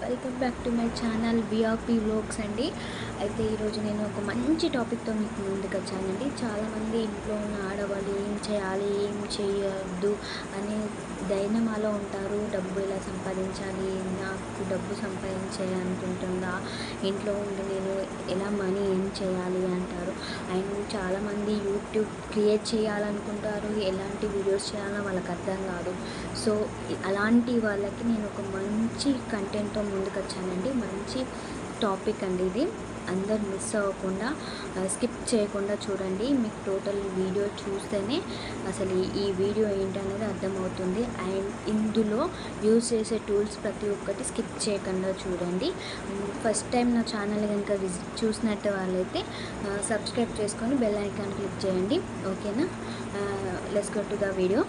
Welcome back to my channel VRP vlogs అండి. అయితే ఈరోజు నేను ఒక మంచి టాపిక్తో మీకు ముందుకు వచ్చానండి. చాలామంది ఇంట్లో ఉన్న ఆడవాళ్ళు ఏం చేయాలి, ఏం చేయొద్దు అనే డైలమాలో ఉంటారు. డబ్బు ఎలా సంపాదించాలి, నాకు డబ్బు సంపాదించాలనుకుంటుందా, ఇంట్లో ఉండి నేను ఎలా మనీ ఏం చేయాలి అంటారు. అండ్ చాలామంది యూట్యూబ్ క్రియేట్ చేయాలనుకుంటారు, ఎలాంటి వీడియోస్ చేయాలో వాళ్ళకి అర్థం కాదు. సో అలాంటి వాళ్ళకి నేను ఒక మంచి కంటెంట్తో ముందుకు వచ్చానండి. మంచి టాపిక్ అండి ఇది. అందరు మిస్ అవ్వకుండా స్కిప్ చేయకుండా చూడండి. మీకు టోటల్ వీడియో చూస్తేనే అసలు ఈ వీడియో ఏంటనేది అర్థమవుతుంది. అండ్ ఇందులో యూజ్ చేసే టూల్స్ ప్రతి ఒక్కటి స్కిప్ చేయకుండా చూడండి. ఫస్ట్ టైం నా ఛానల్ కనుక చూసినట్టు వాళ్ళైతే సబ్స్క్రైబ్ చేసుకొని బెల్ ఐకాన్ క్లిక్ చేయండి. ఓకేనా? Let's go to the video.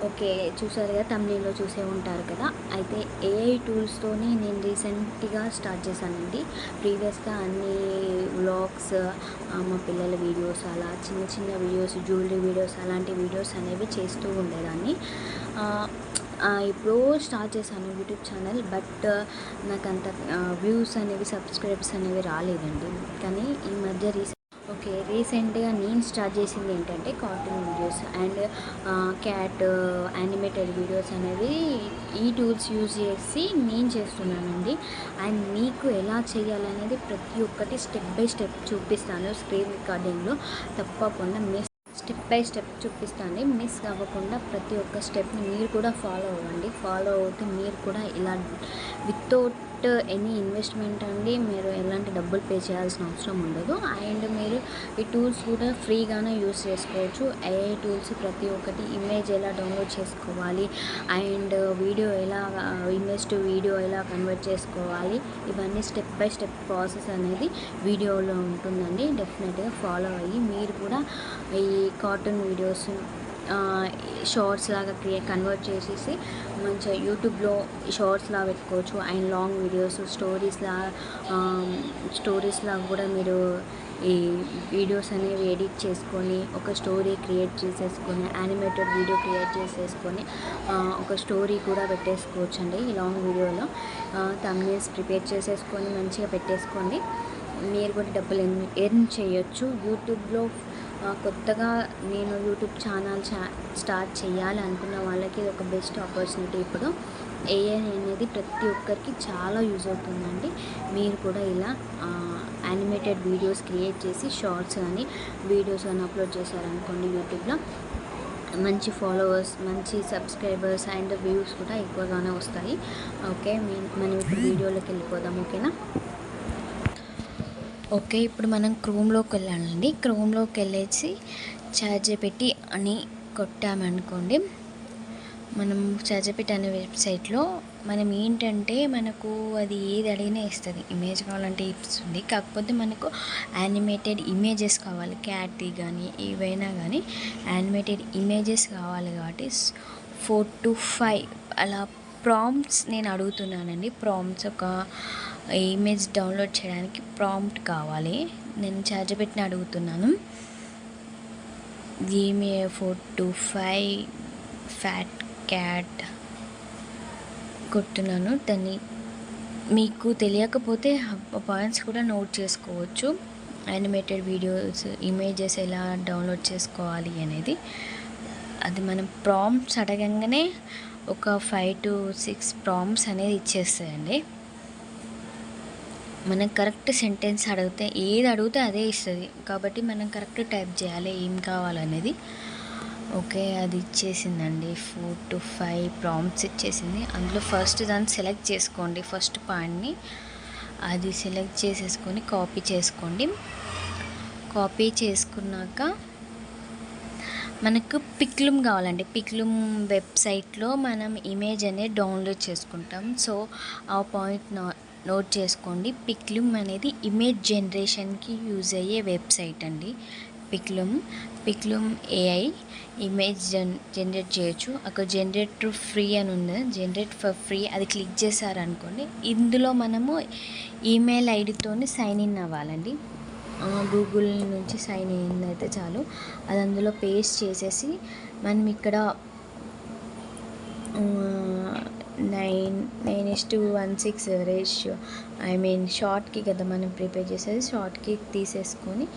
Okay, చూసారు కదా, తమిళలో చూసే ఉంటారు కదా. అయితే ఏఐ టూల్స్తోనే నేను రీసెంట్గా స్టార్ట్ చేశానండి. ప్రీవియస్గా అన్ని వ్లాగ్స్, మా పిల్లల వీడియోస్, అలా చిన్న చిన్న వీడియోస్, జ్యువెలరీ వీడియోస్, అలాంటి వీడియోస్ అనేవి చేస్తూ ఉండేదాన్ని. ఇప్పుడు స్టార్ట్ చేశాను యూట్యూబ్ ఛానల్. బట్ నాకు అంత వ్యూస్ అనేవి, సబ్స్క్రైబ్స్ అనేవి రాలేదండి. కానీ ఈ మధ్య రీసెంట్గా నేను స్టార్ట్ చేసింది ఏంటంటే cartoon videos and cat animated videos అనేవి ఈ టూల్స్ యూజ్ చేసి నేను చేస్తున్నానండి. అండ్ మీకు ఎలా చేయాలనేది ప్రతి ఒక్కటి స్టెప్ బై స్టెప్ చూపిస్తాను. స్క్రీన్ రికార్డింగ్లో తప్పకుండా స్టెప్ బై స్టెప్ చూపిస్తాను. మిస్ అవ్వకుండా ప్రతి ఒక్క స్టెప్ని మీరు కూడా ఫాలో అవ్వండి. ఫాలో అవుతే మీరు కూడా ఇలా వితౌట్ ఎనీ ఇన్వెస్ట్మెంట్ అండి, మీరు ఎలాంటి డబ్బులు పే చేయాల్సిన అవసరం ఉండదు. అండ్ మీరు ఈ టూల్స్ కూడా ఫ్రీగానే యూస్ చేసుకోవచ్చు. ఏఐ టూల్స్ ప్రతి ఒక్కటి, ఇమేజ్ ఎలా డౌన్లోడ్ చేసుకోవాలి, అండ్ వీడియో ఎలా, ఇమేజ్ టు వీడియో ఎలా కన్వర్ట్ చేసుకోవాలి, ఇవన్నీ స్టెప్ బై స్టెప్ ప్రాసెస్ అనేది వీడియోలో ఉంటుందండి. డెఫినెట్గా ఫాలో అయ్యి మీరు కూడా ఈ కార్టూన్ వీడియోస్ షార్ట్స్ లాగా కన్వర్ట్ చేసేసి మంచిగా యూట్యూబ్లో షార్ట్స్ లాగా పెట్టుకోవచ్చు. అండ్ లాంగ్ వీడియోస్, స్టోరీస్ లాగా కూడా మీరు ఈ వీడియోస్ అనేవి ఎడిట్ చేసుకొని ఒక స్టోరీ క్రియేట్ చేసేసుకొని, యానిమేటెడ్ వీడియో క్రియేట్ చేసేసుకొని ఒక స్టోరీ కూడా పెట్టేసుకోవచ్చు అండి. ఈ లాంగ్ వీడియోలో థంబ్నెయిల్స్ ప్రిపేర్ చేసేసుకొని మంచిగా పెట్టేసుకోండి. మీరు కూడా డబ్బులు ఎర్న్ చేయొచ్చు యూట్యూబ్లో. కొత్తగా నేను యూట్యూబ్ ఛానల్ స్టార్ట్ చేయాలి అనుకున్న వాళ్ళకి ఇది ఒక బెస్ట్ ఆపర్చునిటీ. ఇప్పుడు ఏఐ అనేది ప్రతి ఒక్కరికి చాలా యూజ్ అవుతుందండి. మీరు కూడా ఇలా యానిమేటెడ్ వీడియోస్ క్రియేట్ చేసి షార్ట్స్ కానీ వీడియోస్ కానీ అప్లోడ్ చేశారనుకోండి, యూట్యూబ్లో మంచి ఫాలోవర్స్, మంచి సబ్స్క్రైబర్స్ అండ్ వ్యూస్ కూడా ఎక్కువగానే వస్తాయి. ఓకే, మనం ఇప్పుడు వీడియోలోకి వెళ్ళిపోదాం. ఓకేనా? ఓకే, ఇప్పుడు మనం క్రోమ్లోకి వెళ్ళాలండి. క్రోమ్లోకి వెళ్ళేసి చాట్‌జిపిటి అని కొట్టామనుకోండి, మనం చాట్‌జిపిటి అనే వెబ్సైట్లో మనం ఏంటంటే మనకు అది ఏది అడిగినా ఇస్తుంది. ఇమేజ్ కావాలంటే ఇస్తుంది. కాకపోతే మనకు యానిమేటెడ్ ఇమేజెస్ కావాలి, క్యాట్‌ది కానీ ఏవైనా కానీ యానిమేటెడ్ ఇమేజెస్ కావాలి. కాబట్టి 4 to 5 అలా ప్రాంప్ట్స్ నేను అడుగుతున్నానండి. ప్రాంప్ట్స్, ఒక ఇమేజ్ డౌన్లోడ్ చేయడానికి ప్రాంప్ట్ కావాలి. నేను చాట్‌జిపిటిని అడుగుతున్నాను. Give me 4 to 5 fat cat కొడుతున్నాను. దాన్ని మీకు తెలియకపోతే పాయింట్స్ కూడా నోట్ చేసుకోవచ్చు. యానిమేటెడ్ వీడియోస్, ఇమేజెస్ ఎలా డౌన్లోడ్ చేసుకోవాలి అనేది. అది మనం ప్రాంప్ట్స్ అడగంగానే ఒక 5 to 6 ప్రాంప్ట్స్ అనేది ఇచ్చేస్తాయండి. మనం కరెక్ట్ సెంటెన్స్ అడిగితే, ఏది అడిగితే అదే ఇస్తుంది. కాబట్టి మనం కరెక్ట్ టైప్ చేయాలి ఏం కావాలనేది. ఓకే, అది ఇచ్చేసిందండి. 4 to 5 ప్రాంప్ట్స్ ఇచ్చేసింది. అందులో ఫస్ట్ దాన్ని సెలెక్ట్ చేసుకోండి. ఫస్ట్ పాయింట్ని అది సెలెక్ట్ చేసేసుకొని కాపీ చేసుకోండి. కాపీ చేసుకున్నాక మనకు పిక్లుమ్ కావాలండి. పిక్లుమ్ వెబ్సైట్లో మనం ఇమేజ్ అనేది డౌన్లోడ్ చేసుకుంటాం. సో ఆ పాయింట్ నోట్ చేసుకోండి. పిక్లుమ్ అనేది ఇమేజ్ జనరేషన్కి యూజ్ అయ్యే వెబ్సైట్ అండి. పిక్లుమ్ ఏఐ ఇమేజ్ జనరేట్ చేయొచ్చు. అక్కడ జనరేట్ టు ఫ్రీ అని ఉంది, జనరేట్ ఫర్ ఫ్రీ, అది క్లిక్ చేశారనుకోండి. ఇందులో మనము ఈమెయిల్ ఐడితోని సైన్ ఇన్ అవ్వాలండి. గూగుల్ నుంచి సైన్ ఇన్ అయితే చాలు. అది అందులో పేస్ట్ చేసేసి మనం ఇక్కడ 9:16 రేషియో, షార్ట్కి కదా మనం ప్రిపేర్ చేసేది, షార్ట్కి తీసేసుకొని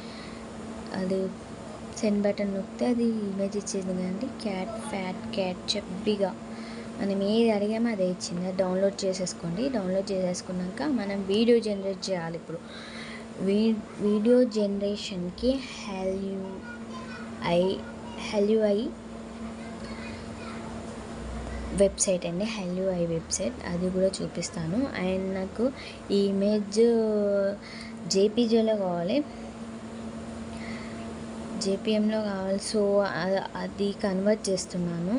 అది సెండ్ బటన్ నొక్కితే అది ఇమేజ్ ఇచ్చేది కదండి. ఫ్యాట్ క్యాట్ చబ్బిగా మనం ఏది అడిగామో అదే ఇచ్చింది. అది డౌన్లోడ్ చేసేసుకోండి. డౌన్లోడ్ చేసేసుకున్నాక మనం వీడియో జనరేట్ చేయాలి. ఇప్పుడు వీడియో జనరేషన్కి హెల్యూఐ వెబ్సైట్ అండి, హెల్యూఐ వెబ్సైట్, అది కూడా చూపిస్తాను. అండ్ నాకు ఈ ఇమేజ్ జేపీజీలో కావాలి, జేపీఎంలో కావాలి. సో అది కన్వర్ట్ చేస్తున్నాను,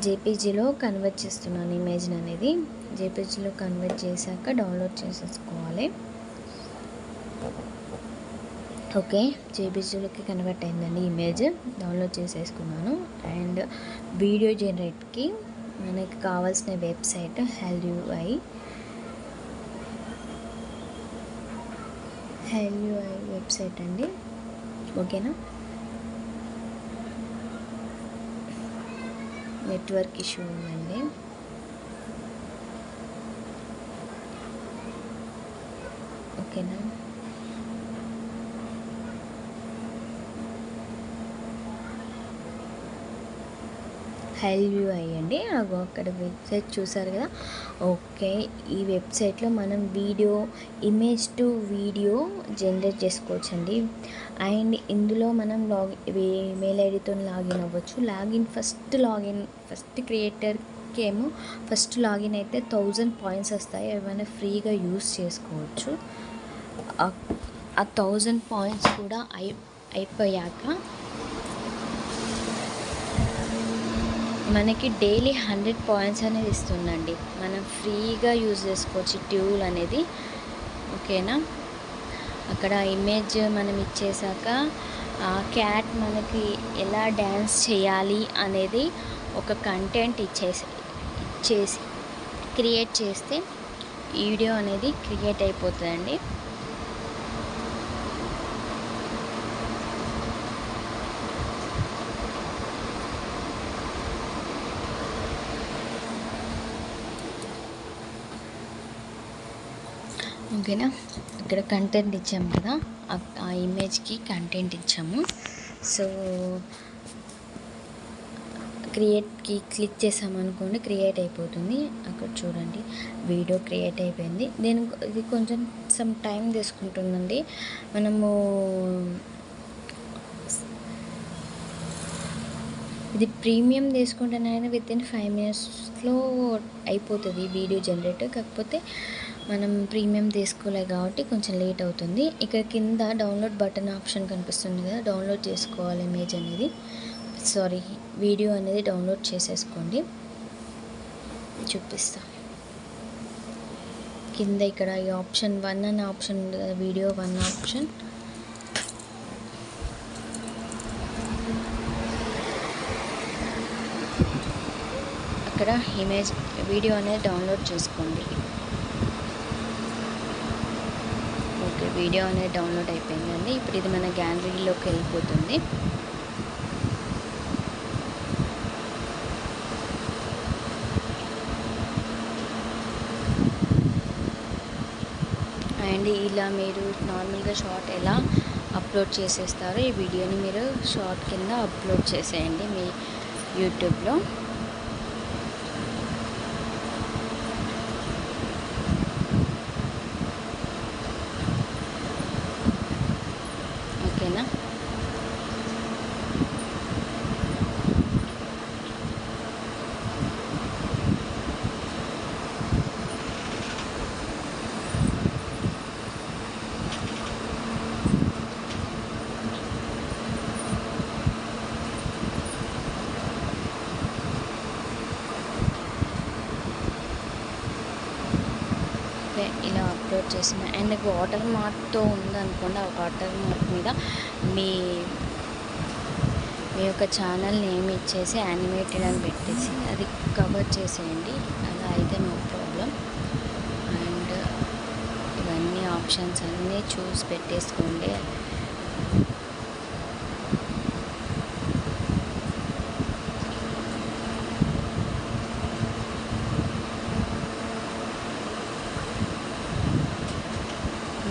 జేపీజీలో కన్వర్ట్ చేస్తున్నాను ఇమేజ్ అనేది. జేపీజీలో కన్వర్ట్ చేశాక డౌన్లోడ్ చేసేసుకోవాలి. ఓకే, జేపీజీలోకి కన్వర్ట్ అయిందండి ఇమేజ్, డౌన్లోడ్ చేసేసుకున్నాను. అండ్ వీడియో జనరేట్కి మనకి కావాల్సిన వెబ్సైట్ హెల్యూఐ వెబ్సైట్ అండి. ఓకేనా, నెట్వర్క్ ఇష్యూ ఉందండి. ఓకేనా, హెల్యూఐ అండి. అక్కడ వెబ్సైట్ చూసారు కదా. ఓకే, ఈ వెబ్సైట్లో మనం ఇమేజ్ టు వీడియో జనరేట్ చేసుకోవచ్చండి. అండ్ ఇందులో మనం మెయిల్ ఐడితో లాగిన్ అవ్వచ్చు. ఫస్ట్ క్రియేటర్కి ఏమో ఫస్ట్ లాగిన్ అయితే 1000 పాయింట్స్ వస్తాయి. ఏమైనా ఫ్రీగా యూస్ చేసుకోవచ్చు. ఆ 1000 పాయింట్స్ కూడా అయిపోయాక మనకి డైలీ 100 పాయింట్స్ అనేది ఇస్తుందండి. మనం ఫ్రీగా యూజ్ చేసుకోవచ్చు ట్యూల్ అనేది. ఓకేనా, అక్కడ ఇమేజ్ మనం ఇచ్చేసాక క్యాట్ మనకి ఎలా డ్యాన్స్ చేయాలి అనేది ఒక కంటెంట్ ఇచ్చేసి క్రియేట్ చేస్తే వీడియో అనేది క్రియేట్ అయిపోతుందండి. ఓకేనా, ఇక్కడ కంటెంట్ ఇచ్చాము కదా, ఆ ఇమేజ్కి కంటెంట్ ఇచ్చాము. సో క్రియేట్కి క్లిక్ చేసామనుకోండి, క్రియేట్ అయిపోతుంది. అక్కడ చూడండి, వీడియో క్రియేట్ అయిపోయింది. ఇది కొంచెం టైం తీసుకుంటుందండి. మనము ఇది ప్రీమియం తీసుకుంటేనైనా వితిన్ 5 minutesలో అయిపోతుంది వీడియో జనరేట్. కాకపోతే మనం ప్రీమియం తీసుకోలేదు కాబట్టి కొంచెం లేట్ అవుతుంది. ఇక్కడ కింద డౌన్లోడ్ బటన్ ఆప్షన్ కనిపిస్తుంది కదా, డౌన్లోడ్ చేసుకోవాలి ఇమేజ్ అనేది, వీడియో అనేది డౌన్లోడ్ చేసేసుకోండి. చూపిస్తా, కింద ఇక్కడ ఈ ఆప్షన్ 1 అనే ఆప్షన్ ఉంది కదా, వీడియో 1 ఆప్షన్. అక్కడ వీడియో అనేది డౌన్లోడ్ చేసుకోండి. ఓకే, వీడియో అనేది డౌన్లోడ్ అయిపోయిందండి. ఇప్పుడు ఇది మన గ్యాలరీలోకి వెళ్ళిపోతుంది. అండ్ ఇలా మీరు నార్మల్గా షార్ట్ ఎలా అప్లోడ్ చేసేస్తారో ఈ వీడియోని మీరు షార్ట్ కింద అప్లోడ్ చేసేయండి మీ యూట్యూబ్లో. ఓకేనా, అప్లోడ్ చేసిన. అండ్ వాటర్ మార్క్తో ఉందనుకోండి, ఆ వాటర్ మార్క్ మీద మీ మీ యొక్క ఛానల్ నేమ్ ఇచ్చేసి యానిమేటెడ్ అని పెట్టేసి అది కవర్ చేసేయండి. అలా అయితే నో ప్రాబ్లం. అండ్ ఇవన్నీ ఆప్షన్స్ అన్నీ చూసి పెట్టేసుకోండి.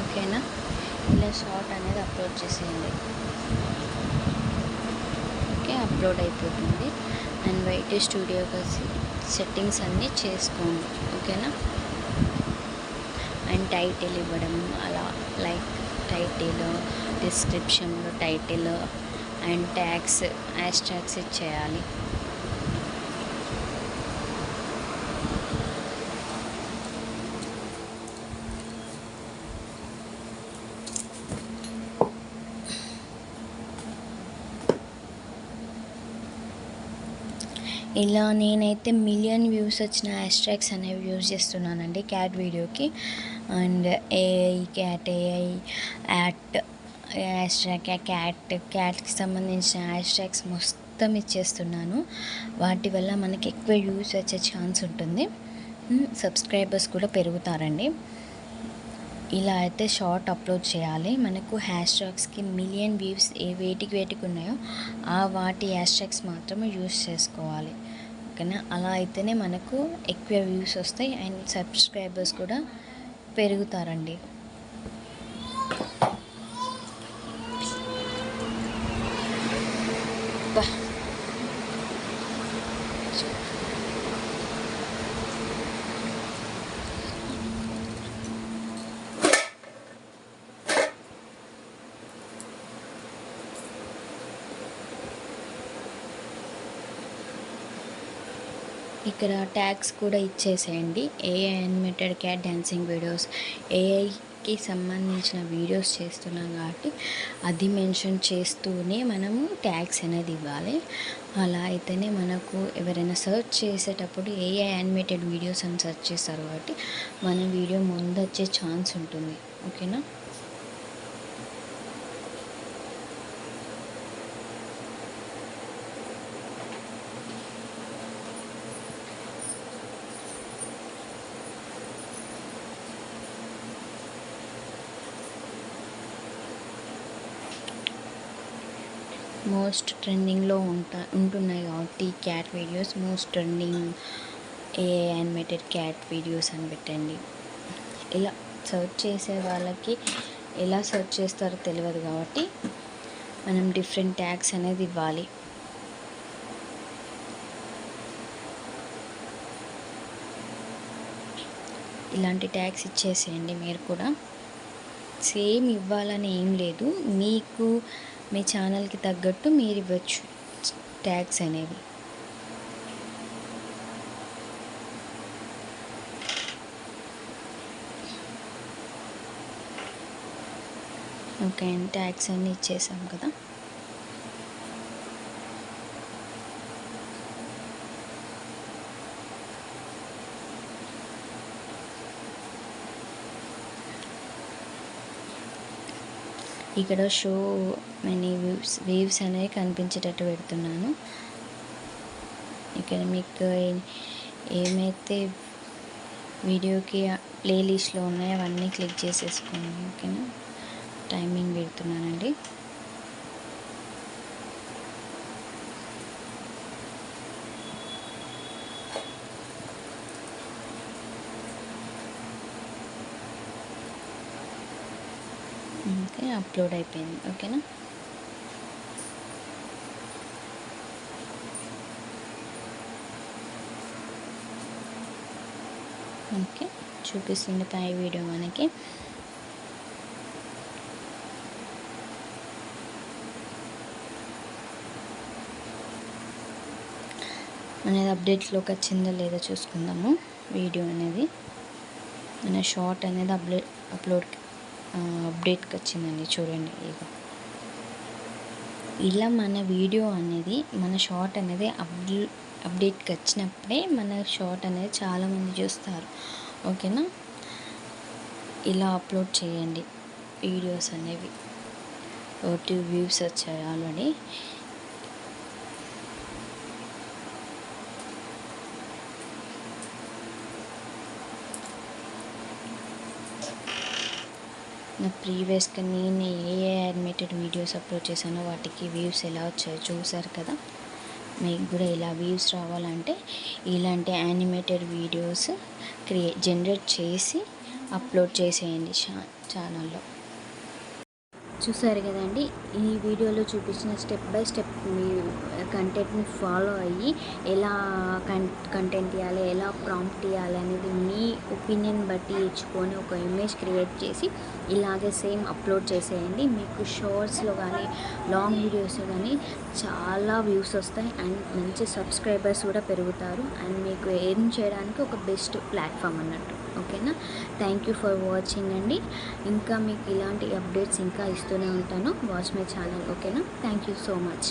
ఓకేనా, ఇలా షార్ట్ అనేది అప్లోడ్ చేసేయండి. ఓకే, అప్లోడ్ అయిపోతుంది. అండ్ వైటీ స్టూడియో సెట్టింగ్స్ అన్నీ చేసుకోండి. ఓకేనా, అండ్ టైటిల్ ఇవ్వడం, అలా లైక్ టైటిల్, డిస్క్రిప్షన్లో title and tags, hash tags ఇచ్చేయాలి. ఇలా నేనైతే మిలియన్ వ్యూస్ వచ్చిన హ్యాష్ ట్యాగ్స్ అనేవి యూజ్ చేస్తున్నానండి క్యాట్ వీడియోకి. And AI cat, AI at hash tag క్యాట్కి సంబంధించిన హ్యాష్ ట్యాగ్స్ మొత్తం ఇచ్చేస్తున్నాను. వాటి వల్ల మనకి ఎక్కువ వ్యూస్ వచ్చే ఛాన్స్ ఉంటుంది, సబ్స్క్రైబర్స్ కూడా పెరుగుతారండి. ఇలా అయితే షార్ట్ అప్లోడ్ చేయాలి. మనకు హ్యాష్ ట్యాగ్స్కి మిలియన్ వ్యూస్ వేటికి ఉన్నాయో ఆ వాటి హ్యాష్ ట్యాగ్స్ మాత్రమే యూస్ చేసుకోవాలి. ఓకేనా, అలా అయితేనే మనకు ఎక్కువ వ్యూస్ వస్తాయి అండ్ సబ్స్క్రైబర్స్ కూడా పెరుగుతారండి. ఇక్కడ ట్యాగ్స్ కూడా ఇచ్చేసేయండి. AI animated cat dancing videos, ఏఐకి సంబంధించిన వీడియోస్ చేస్తున్నాం కాబట్టి అది మెన్షన్ చేస్తూనే మనము ట్యాగ్స్ అనేది ఇవ్వాలి. అలా అయితేనే మనకు ఎవరైనా సెర్చ్ చేసేటప్పుడు ఏఐ యానిమేటెడ్ వీడియోస్ అని సెర్చ్ చేస్తారు కాబట్టి మన వీడియో ముందు వచ్చే ఛాన్స్ ఉంటుంది. ఓకేనా, మోస్ట్ ట్రెండింగ్లో ఉంటున్నాయి కాబట్టి cat videos most trending AI animated cat videos అని పెట్టండి. ఇలా సెర్చ్ చేసే వాళ్ళకి ఎలా సెర్చ్ చేస్తారో తెలియదు కాబట్టి మనం డిఫరెంట్ ట్యాగ్స్ అనేది ఇవ్వాలి. ఇలాంటి ట్యాగ్స్ ఇచ్చేసేయండి. మీరు కూడా సేమ్ ఇవ్వాలని ఏం లేదు, మీకు మీ ఛానల్కి తగ్గట్టు మీరు ఇవ్వచ్చు ట్యాగ్స్ అనేవి. ఓకే, ట్యాగ్స్ అన్నీ ఇచ్చేసాం కదా. ఇక్కడ షో మెనీ వేవ్స్ అనేవి కనిపించేటట్టు పెడుతున్నాను. ఇక్కడ మీకు ఏమైతే వీడియోకి ప్లేలిస్ట్లో ఉన్నాయో అవన్నీ క్లిక్ చేసేసుకోండి. ఓకేనా, టైమింగ్ పెడుతున్నానండి. ఓకే, అప్లోడ్ అయిపోయింది. ఓకేనా, ఓకే చూపిస్తుంది పై వీడియో మనకి. అనేది అప్డేట్లోకి వచ్చిందో లేదో చూసుకుందాము. వీడియో అనేది మన షార్ట్ అనేది అప్డేట్కి వచ్చిందండి. చూడండి, ఇలా మన వీడియో అనేది మన షార్ట్ అనేది అప్డేట్కి వచ్చినప్పుడే మన షార్ట్ అనేది చాలామంది చూస్తారు. ఓకేనా, ఇలా అప్లోడ్ చేయండి వీడియోస్ అనేవి. 2 వ్యూస్ వచ్చాయి ఆల్రెడీ. నా ప్రీవియస్గా నేను ఏ యానిమేటెడ్ వీడియోస్ అప్లోడ్ చేశానో వాటికి వ్యూస్ ఎలా వచ్చాయో చూసారు కదా. మీకు కూడా ఇలా వ్యూస్ రావాలంటే ఇలాంటి యానిమేటెడ్ వీడియోస్ జనరేట్ చేసి అప్లోడ్ చేసేయండి ఛానల్లో. చూసారు కదండి, ఈ వీడియోలో చూపించిన స్టెప్ బై స్టెప్ మీ కంటెంట్ని ఫాలో అయ్యి ఎలా కంటెంట్ ఇవ్వాలి, ఎలా ప్రాంప్ట్ ఇవ్వాలి అనేది మీ ఒపీనియన్ బట్టి ఇచ్చుకొని ఒక ఇమేజ్ క్రియేట్ చేసి ఇలాగే సేమ్ అప్లోడ్ చేసేయండి. మీకు షార్ట్స్లో కానీ లాంగ్ వీడియోస్లో కానీ చాలా వ్యూస్ వస్తాయి అండ్ మంచి సబ్స్క్రైబర్స్ కూడా పెరుగుతారు అండ్ మీకు ఎర్న్ చేయడానికి ఒక బెస్ట్ ప్లాట్ఫామ్ అన్నట్టు. ఓకేనా, థ్యాంక్ యూ ఫర్ వాచింగ్ అండి. ఇంకా మీకు ఇలాంటి అప్డేట్స్ ఇంకా ఇస్తూనే ఉంటాను. Watch my channel. ఓకేనా, థ్యాంక్ యూ సో మచ్.